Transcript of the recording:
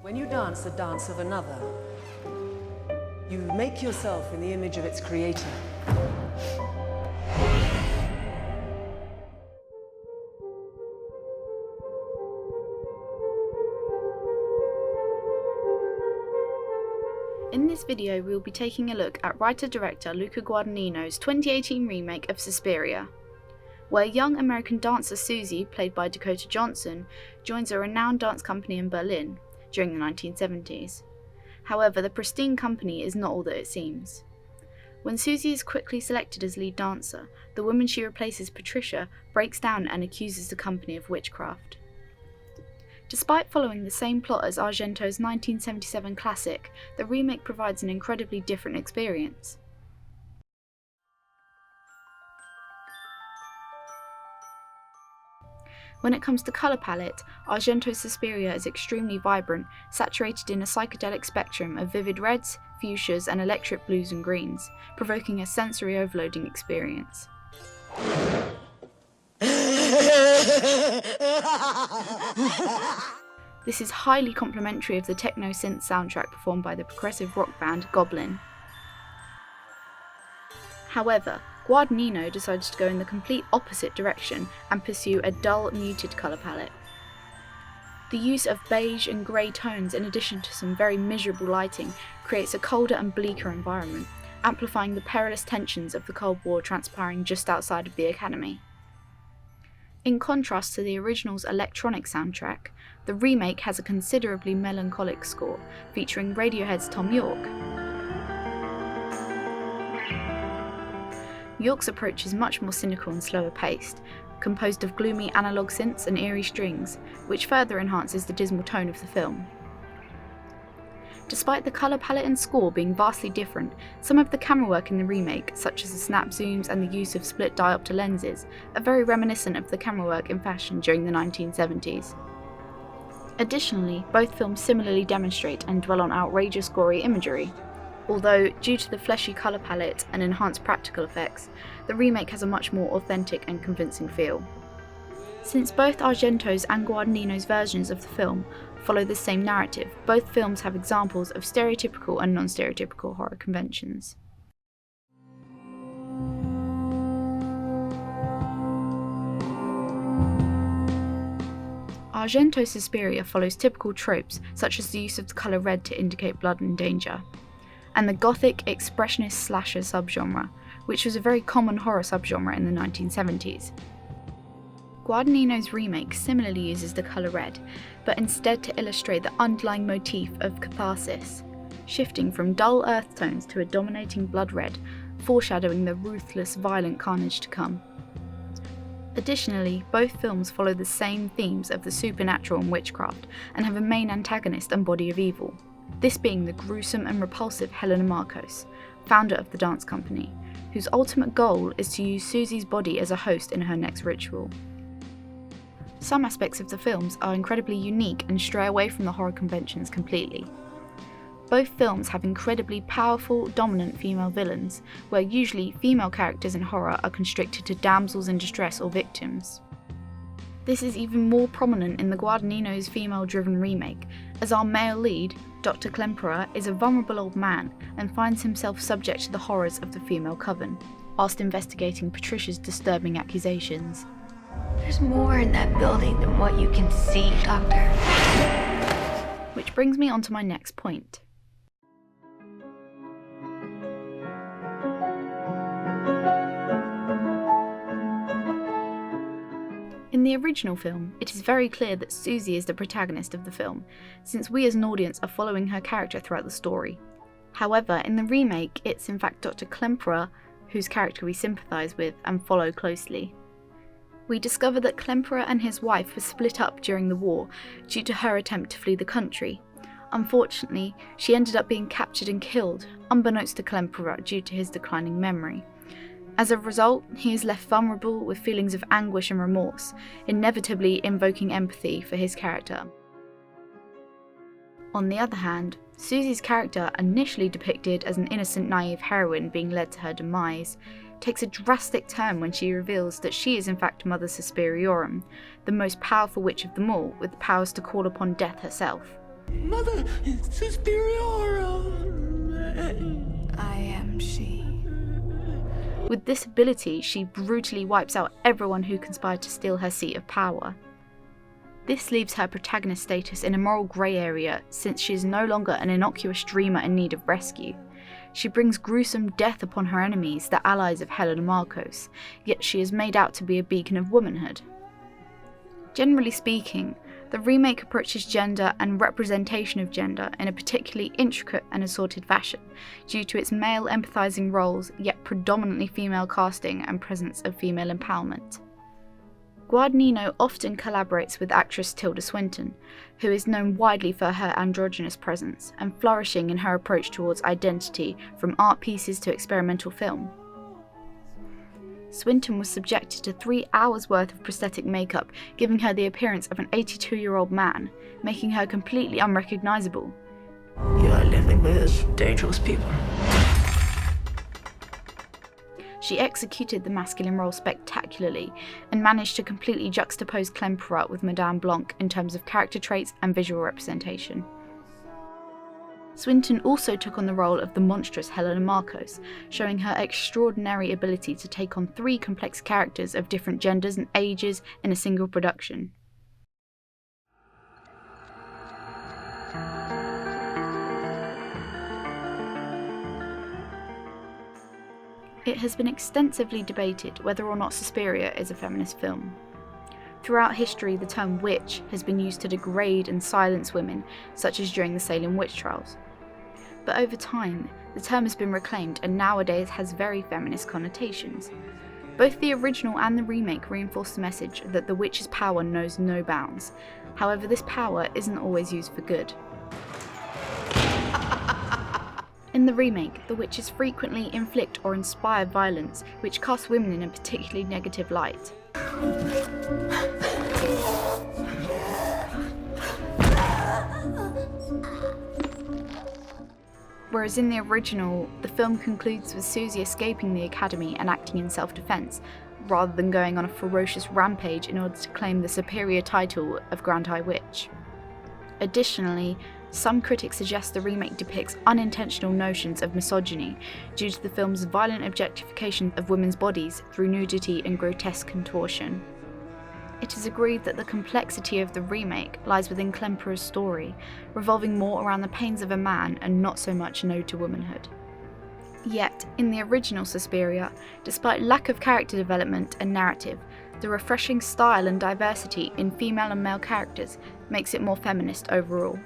When you dance the dance of another, you make yourself in the image of its creator. In this video, we will be taking a look at writer-director Luca Guadagnino's 2018 remake of Suspiria, where young American dancer Susie, played by Dakota Johnson, joins a renowned dance company in Berlin during the 1970s. However, the pristine company is not all that it seems. When Susie is quickly selected as lead dancer, the woman she replaces, Patricia, breaks down and accuses the company of witchcraft. Despite following the same plot as Argento's 1977 classic, the remake provides an incredibly different experience. When it comes to colour palette, Argento's Suspiria is extremely vibrant, saturated in a psychedelic spectrum of vivid reds, fuchsias and electric blues and greens, provoking a sensory overloading experience. This is highly complimentary of the techno-synth soundtrack performed by the progressive rock band Goblin. However, Guadagnino decided to go in the complete opposite direction and pursue a dull, muted colour palette. The use of beige and grey tones in addition to some very miserable lighting creates a colder and bleaker environment, amplifying the perilous tensions of the Cold War transpiring just outside of the Academy. In contrast to the original's electronic soundtrack, the remake has a considerably melancholic score, featuring Radiohead's Tom York. York's approach is much more cynical and slower paced, composed of gloomy analog synths and eerie strings, which further enhances the dismal tone of the film. Despite the colour palette and score being vastly different, some of the camera work in the remake, such as the snap zooms and the use of split diopter lenses, are very reminiscent of the camera work in fashion during the 1970s. Additionally, both films similarly demonstrate and dwell on outrageous gory imagery. Although, due to the fleshy colour palette and enhanced practical effects, the remake has a much more authentic and convincing feel. Since both Argento's and Guadagnino's versions of the film follow the same narrative, both films have examples of stereotypical and non-stereotypical horror conventions. Argento's Suspiria follows typical tropes such as the use of the colour red to indicate blood and danger, and the gothic expressionist slasher subgenre, which was a very common horror subgenre in the 1970s. Guadagnino's remake similarly uses the colour red, but instead to illustrate the underlying motif of catharsis, shifting from dull earth tones to a dominating blood red, foreshadowing the ruthless, violent carnage to come. Additionally, both films follow the same themes of the supernatural and witchcraft, and have a main antagonist and body of evil, this being the gruesome and repulsive Helena Marcos, founder of the dance company, whose ultimate goal is to use Susie's body as a host in her next ritual. Some aspects of the films are incredibly unique and stray away from the horror conventions completely. Both films have incredibly powerful, dominant female villains, where usually female characters in horror are constricted to damsels in distress or victims. This is even more prominent in the Guadagnino's female-driven remake, as our male lead, Dr. Klemperer, is a vulnerable old man and finds himself subject to the horrors of the female coven, whilst investigating Patricia's disturbing accusations. There's more in that building than what you can see, Doctor. Which brings me on to my next point. In the original film, it is very clear that Susie is the protagonist of the film, since we as an audience are following her character throughout the story. However, in the remake, it's in fact Dr. Klemperer whose character we sympathise with and follow closely. We discover that Klemperer and his wife were split up during the war due to her attempt to flee the country. Unfortunately, she ended up being captured and killed, unbeknownst to Klemperer due to his declining memory. As a result, he is left vulnerable with feelings of anguish and remorse, inevitably invoking empathy for his character. On the other hand, Susie's character, initially depicted as an innocent, naive heroine being led to her demise, takes a drastic turn when she reveals that she is in fact Mother Suspiriorum, the most powerful witch of them all, with the powers to call upon death herself. Mother, Suspiria, I am she. With this ability, she brutally wipes out everyone who conspired to steal her seat of power. This leaves her protagonist status in a moral grey area, since she is no longer an innocuous dreamer in need of rescue. She brings gruesome death upon her enemies, the allies of Helena Marcos, yet she is made out to be a beacon of womanhood. Generally speaking, the remake approaches gender and representation of gender in a particularly intricate and assorted fashion, due to its male empathising roles, yet predominantly female casting and presence of female empowerment. Guadagnino often collaborates with actress Tilda Swinton, who is known widely for her androgynous presence and flourishing in her approach towards identity, from art pieces to experimental film. Swinton was subjected to 3 hours worth of prosthetic makeup, giving her the appearance of an 82-year-old man, making her completely unrecognisable. You are living with dangerous people. She executed the masculine role spectacularly and managed to completely juxtapose Klemperer with Madame Blanc in terms of character traits and visual representation. Swinton also took on the role of the monstrous Helena Marcos, showing her extraordinary ability to take on 3 complex characters of different genders and ages in a single production. It has been extensively debated whether or not Suspiria is a feminist film. Throughout history, the term witch has been used to degrade and silence women, such as during the Salem witch trials. But over time, the term has been reclaimed and nowadays has very feminist connotations. Both the original and the remake reinforce the message that the witch's power knows no bounds. However, this power isn't always used for good. In the remake, the witches frequently inflict or inspire violence, which casts women in a particularly negative light. Whereas in the original, the film concludes with Susie escaping the academy and acting in self-defense, rather than going on a ferocious rampage in order to claim the superior title of Grand High Witch. Additionally, some critics suggest the remake depicts unintentional notions of misogyny due to the film's violent objectification of women's bodies through nudity and grotesque contortion. It is agreed that the complexity of the remake lies within Klemperer's story, revolving more around the pains of a man and not so much an ode to womanhood. Yet, in the original Suspiria, despite lack of character development and narrative, the refreshing style and diversity in female and male characters makes it more feminist overall.